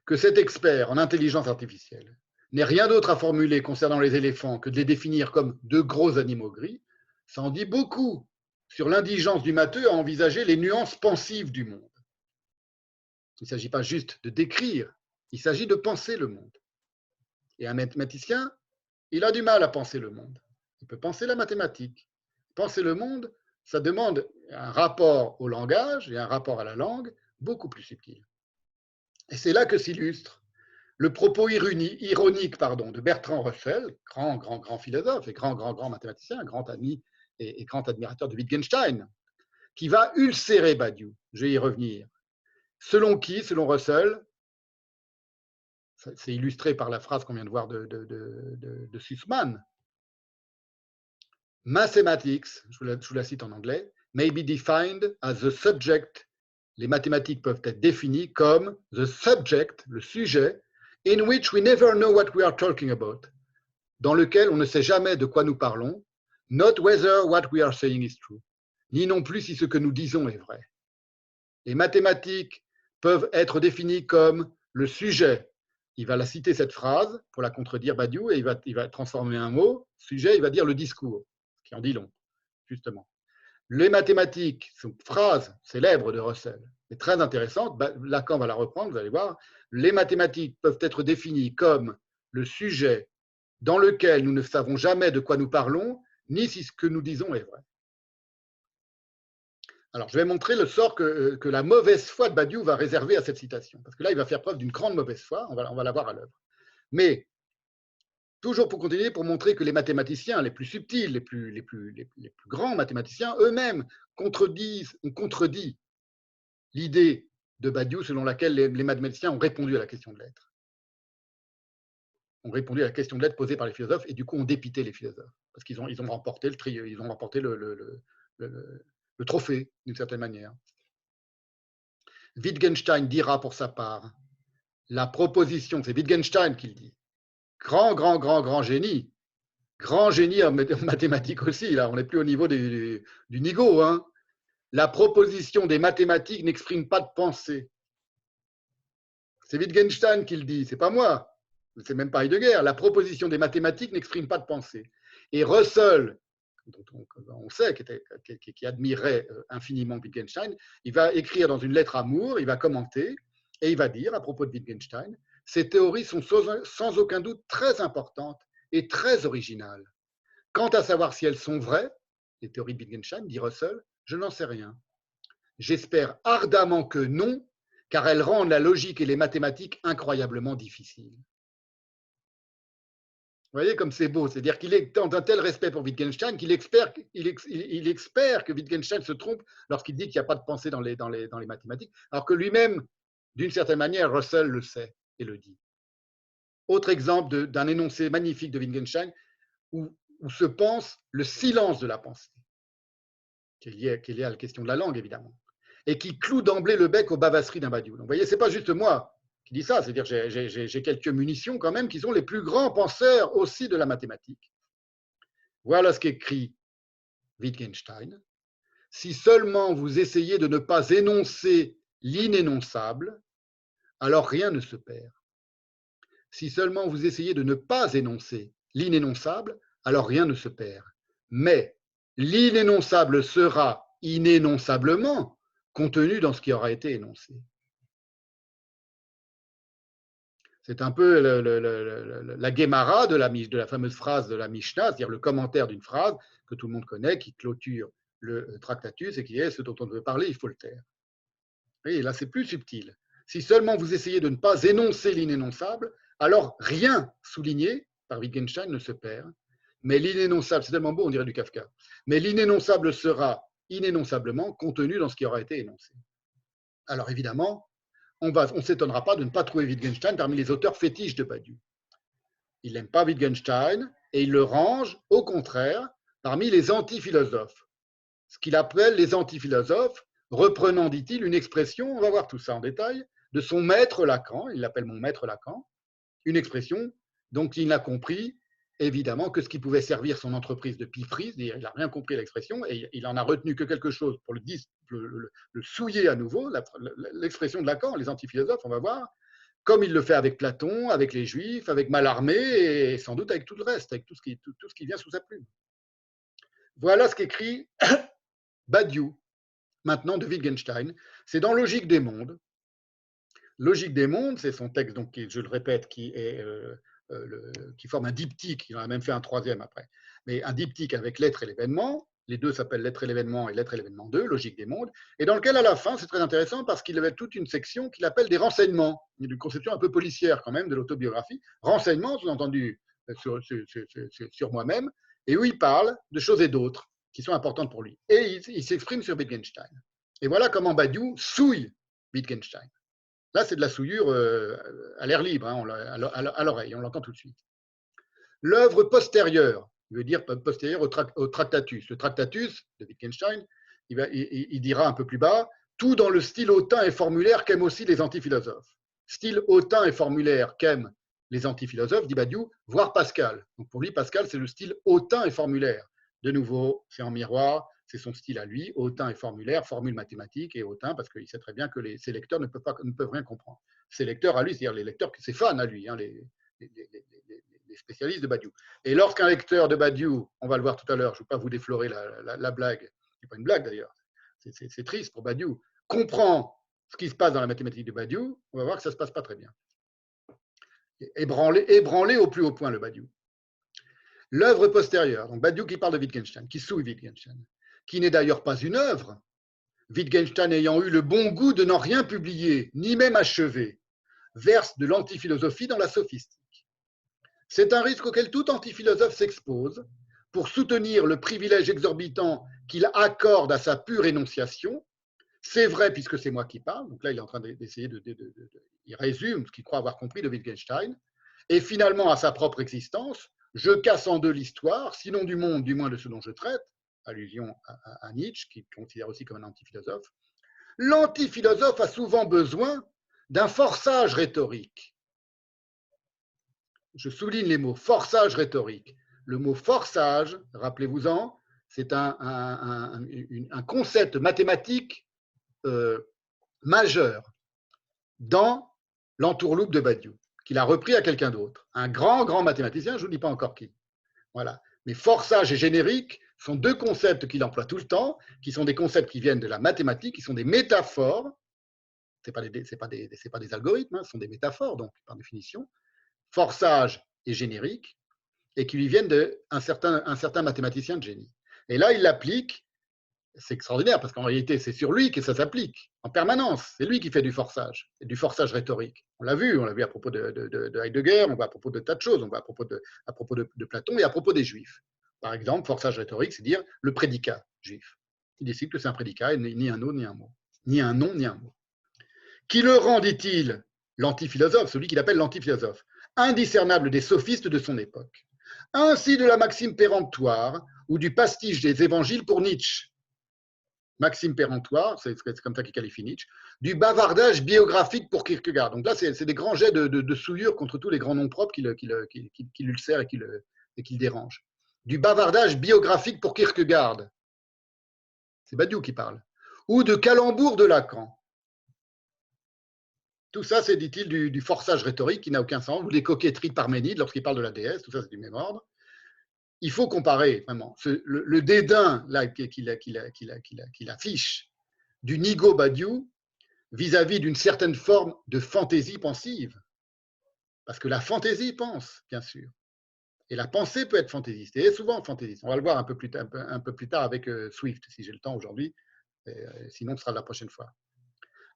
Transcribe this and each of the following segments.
que cet expert en intelligence artificielle n'ait rien d'autre à formuler concernant les éléphants que de les définir comme de gros animaux gris, ça en dit beaucoup sur l'indigence du matheux à envisager les nuances pensives du monde. Il ne s'agit pas juste de décrire, il s'agit de penser le monde. Et un mathématicien, il a du mal à penser le monde. Il peut penser la mathématique. Penser le monde, ça demande un rapport au langage et un rapport à la langue beaucoup plus subtil. Et c'est là que s'illustre le propos ironique de Bertrand Russell, grand philosophe et grand mathématicien, grand ami et grand admirateur de Wittgenstein, qui va ulcérer Badiou. Je vais y revenir. Selon qui, selon Russell, c'est illustré par la phrase qu'on vient de voir de Sussman, Mathematics, je vous la cite en anglais, may be defined as the subject, les mathématiques peuvent être définies comme the subject, le sujet, in which we never know what we are talking about, dans lequel on ne sait jamais de quoi nous parlons, not whether what we are saying is true, ni non plus si ce que nous disons est vrai. Les mathématiques peuvent être définies comme le sujet. Il va la citer cette phrase pour la contredire Badiou et il va transformer un mot, sujet, il va dire le discours, qui en dit long, justement. Les mathématiques, c'est une phrase célèbre de Russell, mais très intéressante, Lacan va la reprendre, vous allez voir. Les mathématiques peuvent être définies comme le sujet dans lequel nous ne savons jamais de quoi nous parlons, ni si ce que nous disons est vrai. Alors, je vais montrer le sort que la mauvaise foi de Badiou va réserver à cette citation, parce que là, il va faire preuve d'une grande mauvaise foi, on va la voir à l'œuvre. Mais, toujours pour continuer, pour montrer que les mathématiciens les plus subtils, les plus grands mathématiciens, eux-mêmes ont contredit l'idée de Badiou selon laquelle les mathématiciens ont répondu à la question de l'être. Ont répondu à la question de l'être posée par les philosophes et du coup ont dépité les philosophes, parce qu'ils ont remporté le trophée, d'une certaine manière. Wittgenstein dira pour sa part, la proposition, c'est Wittgenstein qui le dit, grand génie en mathématiques aussi, là, on n'est plus au niveau du nigo, hein. La proposition des mathématiques n'exprime pas de pensée. C'est Wittgenstein qui le dit, c'est pas moi, c'est même pas Heidegger. La proposition des mathématiques n'exprime pas de pensée. Et Russell, dont on sait qui admirait infiniment Wittgenstein, il va écrire dans une lettre amour, il va commenter, et il va dire à propos de Wittgenstein, ces théories sont sans aucun doute très importantes et très originales. Quant à savoir si elles sont vraies, les théories de Wittgenstein, dit Russell, je n'en sais rien. J'espère ardemment que non, car elles rendent la logique et les mathématiques incroyablement difficiles. Vous voyez comme c'est beau, c'est-à-dire qu'il est dans un tel respect pour Wittgenstein qu'il espère que Wittgenstein se trompe lorsqu'il dit qu'il n'y a pas de pensée dans les mathématiques, alors que lui-même, d'une certaine manière, Russell le sait et le dit. Autre exemple d'un énoncé magnifique de Wittgenstein où se pense le silence de la pensée, qui est lié à la question de la langue, évidemment, et qui cloue d'emblée le bec aux bavasseries d'un Badiou. Donc, vous voyez, ce n'est pas juste moi qui dis ça, c'est-à-dire j'ai quelques munitions quand même qui sont les plus grands penseurs aussi de la mathématique. Voilà ce qu'écrit Wittgenstein. Si seulement vous essayez de ne pas énoncer l'inénonçable, alors rien ne se perd. Si seulement vous essayez de ne pas énoncer l'inénonçable, alors rien ne se perd. Mais l'inénonçable sera inénonçablement contenu dans ce qui aura été énoncé. C'est un peu la Guémara de la fameuse phrase de la Mishnah, c'est-à-dire le commentaire d'une phrase que tout le monde connaît, qui clôture le Tractatus et qui est ce dont on veut parler, il faut le taire. Et là, c'est plus subtil. Si seulement vous essayez de ne pas énoncer l'inénonçable, alors rien souligné par Wittgenstein ne se perd. Mais l'inénonçable, c'est tellement beau, on dirait du Kafka, mais l'inénonçable sera inénonçablement contenu dans ce qui aura été énoncé. Alors évidemment, on ne s'étonnera pas de ne pas trouver Wittgenstein parmi les auteurs fétiches de Badiou. Il n'aime pas Wittgenstein et il le range, au contraire, parmi les anti-philosophes. Ce qu'il appelle les anti-philosophes, reprenant, dit-il, une expression, on va voir tout ça en détail, de son maître Lacan, il l'appelle mon maître Lacan, une expression dont il n'a compris, évidemment, que ce qui pouvait servir son entreprise de pifrise, il n'a rien compris à l'expression, et il en a retenu que quelque chose pour le souiller à nouveau, l'expression de Lacan, les antiphilosophes, on va voir, comme il le fait avec Platon, avec les Juifs, avec Mallarmé et sans doute avec tout le reste, avec tout ce qui vient sous sa plume. Voilà ce qu'écrit Badiou, maintenant de Wittgenstein. C'est dans Logique des mondes. Logique des mondes, c'est son texte, donc, je le répète, qui forme un diptyque, il en a même fait un troisième après, mais un diptyque avec l'être et l'événement. Les deux s'appellent l'être et l'événement et l'être et l'événement 2, Logique des mondes, et dans lequel, à la fin, c'est très intéressant parce qu'il avait toute une section qu'il appelle des renseignements, une conception un peu policière quand même de l'autobiographie. Renseignements, sous-entendu sur moi-même, et où il parle de choses et d'autres qui sont importantes pour lui. Et il s'exprime sur Wittgenstein. Et voilà comment Badiou souille Wittgenstein. Là, c'est de la souillure à l'air libre, hein, à l'oreille, on l'entend tout de suite. L'œuvre postérieure, veut dire postérieure au Tractatus. Le Tractatus de Wittgenstein, il dira un peu plus bas, tout dans le style hautain et formulaire qu'aiment aussi les antiphilosophes. Style hautain et formulaire qu'aiment les antiphilosophes, dit Badiou, voire Pascal. Donc pour lui, Pascal, c'est le style hautain et formulaire. De nouveau, c'est en miroir, c'est son style à lui, hautain et formulaire, formule mathématique et hautain, parce qu'il sait très bien que ses lecteurs ne peuvent rien comprendre. Ses lecteurs à lui, c'est-à-dire les lecteurs, ses fans à lui, hein, les spécialistes de Badiou. Et lorsqu'un lecteur de Badiou, on va le voir tout à l'heure, je ne veux pas vous déflorer la blague, ce n'est pas une blague d'ailleurs, c'est triste pour Badiou, comprend ce qui se passe dans la mathématique de Badiou, on va voir que ça ne se passe pas très bien. Ébranlé au plus haut point, le Badiou. L'œuvre postérieure, donc Badiou qui parle de Wittgenstein, qui souille Wittgenstein, qui n'est d'ailleurs pas une œuvre, Wittgenstein ayant eu le bon goût de n'en rien publier, ni même achever, verse de l'antiphilosophie dans la sophistique. C'est un risque auquel tout antiphilosophe s'expose pour soutenir le privilège exorbitant qu'il accorde à sa pure énonciation. C'est vrai puisque c'est moi qui parle, donc là il est en train d'essayer il résume ce qu'il croit avoir compris de Wittgenstein, et finalement à sa propre existence, je casse en deux l'histoire, sinon du monde, du moins de ce dont je traite, allusion à Nietzsche, qui considère aussi comme un antiphilosophe. L'antiphilosophe a souvent besoin d'un forçage rhétorique. Je souligne les mots forçage rhétorique. Le mot forçage, rappelez-vous-en, c'est un concept mathématique majeur dans l'entourloupe de Badiou, qu'il a repris à quelqu'un d'autre, un grand mathématicien, je ne vous dis pas encore qui. Voilà. Mais forçage et générique sont deux concepts qu'il emploie tout le temps, qui sont des concepts qui viennent de la mathématique, qui sont des métaphores. Ce n'est pas des algorithmes, hein, ce sont des métaphores, donc, par définition. Forçage et générique, et qui lui viennent d'un certain mathématicien de génie. Et là, il l'applique, c'est extraordinaire, parce qu'en réalité, c'est sur lui que ça s'applique, en permanence. C'est lui qui fait du forçage rhétorique. On l'a vu à propos de Heidegger, on voit à propos de tas de choses, on voit à propos de Platon et à propos des Juifs. Par exemple, forçage rhétorique, c'est dire le prédicat juif. Il décide que c'est un prédicat, et ni un nom, ni un mot. Ni un nom, ni un mot. Qui le rend, dit-il, l'antiphilosophe, celui qu'il appelle l'antiphilosophe, indiscernable des sophistes de son époque. Ainsi de la maxime péremptoire ou du pastiche des évangiles pour Nietzsche. Maxime péremptoire, c'est comme ça qu'il qualifie Nietzsche, du bavardage biographique pour Kierkegaard. Donc là, c'est des grands jets de souillure contre tous les grands noms propres qui l'ulcèrent et qui le dérangent. Du bavardage biographique pour Kierkegaard. C'est Badiou qui parle. Ou de calembour de Lacan. Tout ça, c'est, dit-il, du forçage rhétorique qui n'a aucun sens, ou des coquetteries de Parménide lorsqu'il parle de la déesse, tout ça, c'est du même ordre. Il faut comparer, vraiment, le dédain qu'il affiche du Nigo Badiou vis-à-vis d'une certaine forme de fantaisie pensive. Parce que la fantaisie pense, bien sûr. Et la pensée peut être fantaisiste, et est souvent fantaisiste. On va le voir un peu plus tard avec Swift, si j'ai le temps aujourd'hui, sinon ce sera la prochaine fois.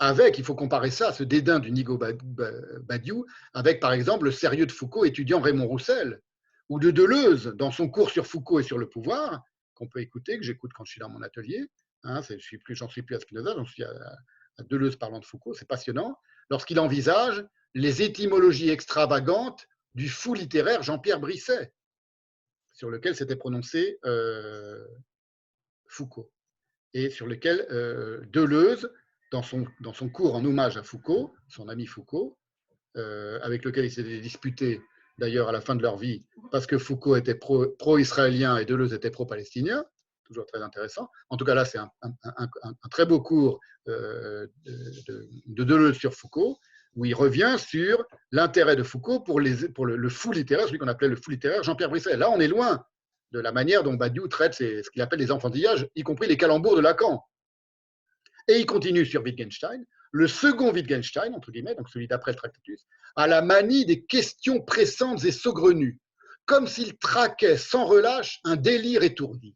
Il faut comparer ça, ce dédain du Nigo Badiou, avec par exemple le sérieux de Foucault étudiant Raymond Roussel, ou de Deleuze dans son cours sur Foucault et sur le pouvoir, qu'on peut écouter, que j'écoute quand je suis dans mon atelier. Hein, j'en suis plus à Spinoza, j'en suis à Deleuze parlant de Foucault, c'est passionnant. Lorsqu'il envisage les étymologies extravagantes du fou littéraire Jean-Pierre Brisset, sur lequel s'était prononcé Foucault, et sur lequel Deleuze, dans son cours en hommage à Foucault, son ami Foucault, avec lequel il s'était disputé d'ailleurs à la fin de leur vie, parce que Foucault était pro-israélien et Deleuze était pro-palestinien, toujours très intéressant. En tout cas, là, c'est un très beau cours de Deleuze sur Foucault, où il revient sur l'intérêt de Foucault pour le fou littéraire, celui qu'on appelait le fou littéraire, Jean-Pierre Brisset. Là, on est loin de la manière dont Badiou traite ce qu'il appelle les enfantillages, y compris les calembours de Lacan. Et il continue sur Wittgenstein. Le second Wittgenstein, entre guillemets, donc celui d'après le Tractatus, a la manie des questions pressantes et saugrenues, comme s'il traquait sans relâche un délire étourdi.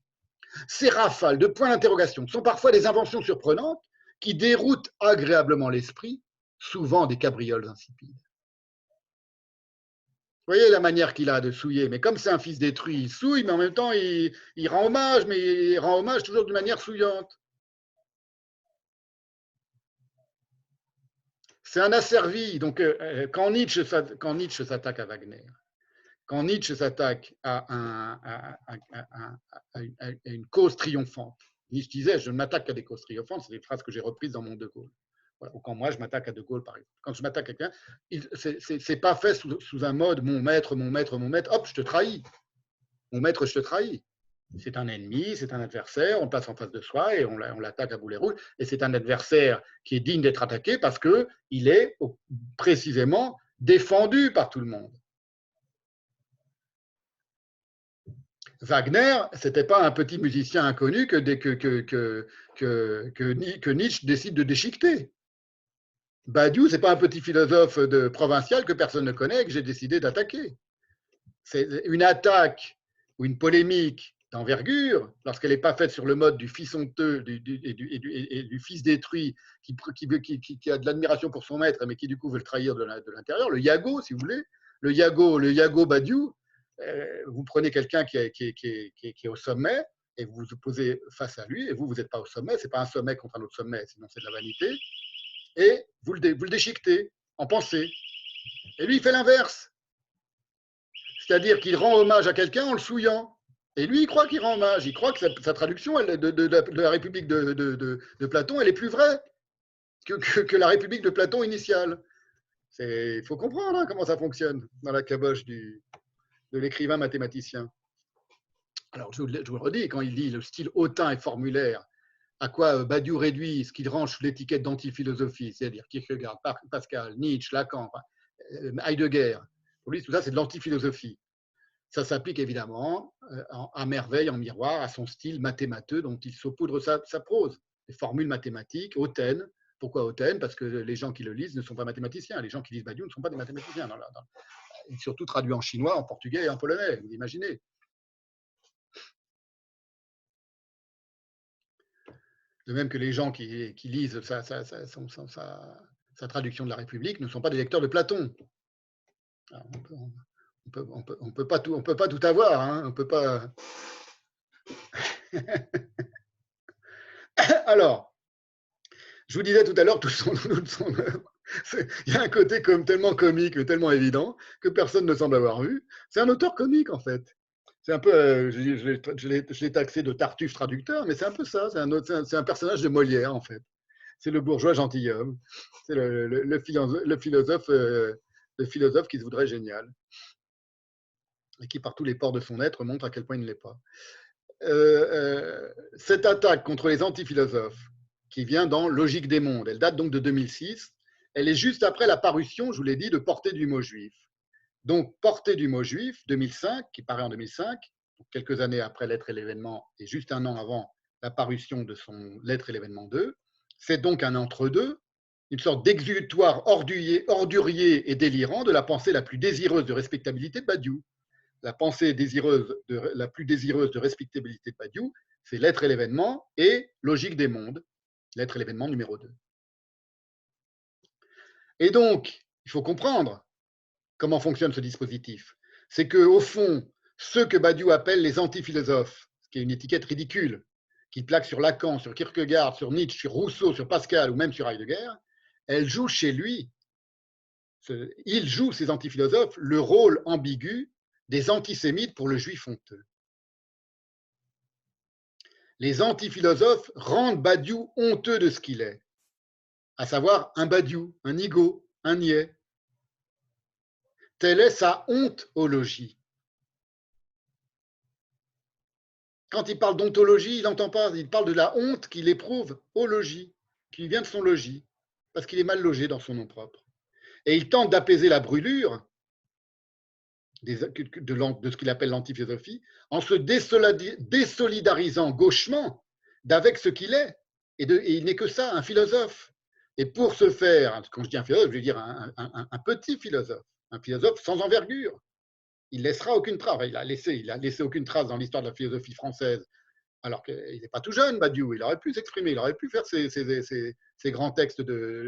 Ces rafales de points d'interrogation sont parfois des inventions surprenantes qui déroutent agréablement l'esprit, souvent des cabrioles insipides. Vous voyez la manière qu'il a de souiller, mais comme c'est un fils détruit, il souille, mais en même temps, il rend hommage, mais il rend hommage toujours d'une manière souillante. C'est un asservi. Donc, quand Nietzsche s'attaque à Wagner, quand Nietzsche s'attaque à une cause triomphante, Nietzsche disait « je ne m'attaque qu'à des causes triomphantes », c'est des phrases que j'ai reprises dans mon De Gaulle. Voilà. Ou quand moi, je m'attaque à De Gaulle, par exemple. Quand je m'attaque à quelqu'un, ce n'est pas fait sous un mode « mon maître, mon maître, mon maître », hop, je te trahis. Mon maître, je te trahis. C'est un ennemi, c'est un adversaire, on passe en face de soi et on l'attaque à boulet rouge. Et c'est un adversaire qui est digne d'être attaqué parce qu'il est précisément défendu par tout le monde. Wagner, ce n'était pas un petit musicien inconnu que Nietzsche décide de déchiqueter. Badiou, ce n'est pas un petit philosophe provincial que personne ne connaît et que j'ai décidé d'attaquer. C'est une attaque ou une polémique d'envergure, lorsqu'elle n'est pas faite sur le mode du fils honteux et du fils détruit qui a de l'admiration pour son maître, mais qui du coup veut le trahir de l'intérieur, le Yago, si vous voulez, le Yago Badiou, vous prenez quelqu'un qui est au sommet et vous vous posez face à lui, et vous n'êtes pas au sommet, ce n'est pas un sommet contre un autre sommet, sinon c'est de la vanité, et vous le déchiquetez en pensée. Et lui, il fait l'inverse. C'est-à-dire qu'il rend hommage à quelqu'un en le souillant. Et lui, il croit qu'il rend hommage. Il croit que sa traduction de la République de Platon, elle est plus vraie que la République de Platon initiale. Il faut comprendre hein, comment ça fonctionne dans la caboche de l'écrivain mathématicien. Alors, je vous le redis, quand il dit le style hautain et formulaire, à quoi Badiou réduit ce qu'il range sous l'étiquette d'antiphilosophie, c'est-à-dire Kierkegaard, Pascal, Nietzsche, Lacan, Heidegger, pour lui, tout ça, c'est de l'antiphilosophie. Ça s'applique évidemment à merveille, en miroir, à son style mathémateux dont il saupoudre sa prose. Les formules mathématiques, hautaines. Pourquoi hautaines? Parce que les gens qui le lisent ne sont pas mathématiciens. Les gens qui lisent Badiou ne sont pas des mathématiciens. Surtout traduit en chinois, en portugais et en polonais, vous imaginez. De même que les gens qui lisent sa traduction de la République ne sont pas des lecteurs de Platon. Alors, on peut pas tout avoir. Hein, on peut pas. Alors, je vous disais tout à l'heure, il y a un côté tellement comique, tellement évident, que personne ne semble avoir vu. C'est un auteur comique, en fait. C'est un peu, je l'ai taxé de Tartuffe traducteur, mais c'est un peu ça. C'est un personnage de Molière, en fait. C'est le bourgeois gentilhomme. C'est le philosophe qui se voudrait génial. Et qui, par tous les pores de son être, montre à quel point il ne l'est pas. Cette attaque contre les antiphilosophes, qui vient dans Logique des mondes, elle date donc de 2006, elle est juste après la parution, je vous l'ai dit, de Portée du mot juif. Donc, Portée du mot juif, 2005, qui paraît en 2005, quelques années après L'être et l'événement, et juste un an avant la parution de son L'être et l'événement 2, c'est donc un entre-deux, une sorte d'exutoire ordurier et délirant de la pensée la plus désireuse de respectabilité de Badiou. La pensée la plus désireuse de respectabilité de Badiou, c'est L'être et l'événement et Logique des mondes, L'être et l'événement numéro 2. Et donc, il faut comprendre comment fonctionne ce dispositif. C'est qu'au fond, ceux que Badiou appelle les antiphilosophes, ce qui est une étiquette ridicule, qu'il plaque sur Lacan, sur Kierkegaard, sur Nietzsche, sur Rousseau, sur Pascal ou même sur Heidegger, elle joue chez lui, il joue, ces antiphilosophes, le rôle ambigu des antisémites pour le juif honteux. Les antiphilosophes rendent Badiou honteux de ce qu'il est, à savoir un Badiou, un nigaud, un niais. Telle est sa honteologie. Quand il parle d'ontologie, il n'entend pas, il parle de la honte qu'il éprouve au logis, qui vient de son logis, parce qu'il est mal logé dans son nom propre. Et il tente d'apaiser la brûlure de ce qu'il appelle l'antiphilosophie en se désolidarisant gauchement d'avec ce qu'il est. Et il n'est que ça, un philosophe. Et pour ce faire, quand je dis un philosophe, je veux dire un petit philosophe, un philosophe sans envergure. Il ne laissera aucune trace. Il a laissé aucune trace dans l'histoire de la philosophie française, alors qu'il n'est pas tout jeune, Badiou. Il aurait pu s'exprimer, il aurait pu faire ses grands textes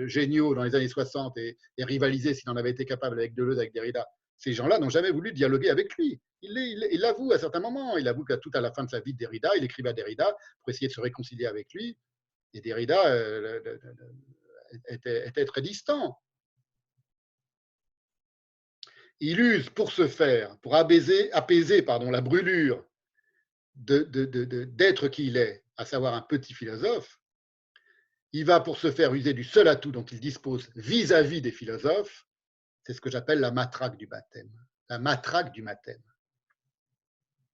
géniaux dans les années 60 et rivaliser s'il en avait été capable avec Deleuze, avec Derrida. Ces gens-là n'ont jamais voulu dialoguer avec lui. Il l'avoue à certains moments. Il avoue qu'à tout à la fin de sa vie de Derrida, il écrivait à Derrida pour essayer de se réconcilier avec lui. Et Derrida était très distant. Il use pour ce faire, pour apaiser la brûlure d'être qui il est, à savoir un petit philosophe. Il va pour ce faire user du seul atout dont il dispose vis-à-vis des philosophes. C'est ce que j'appelle la matraque du baptême, la matraque du baptême.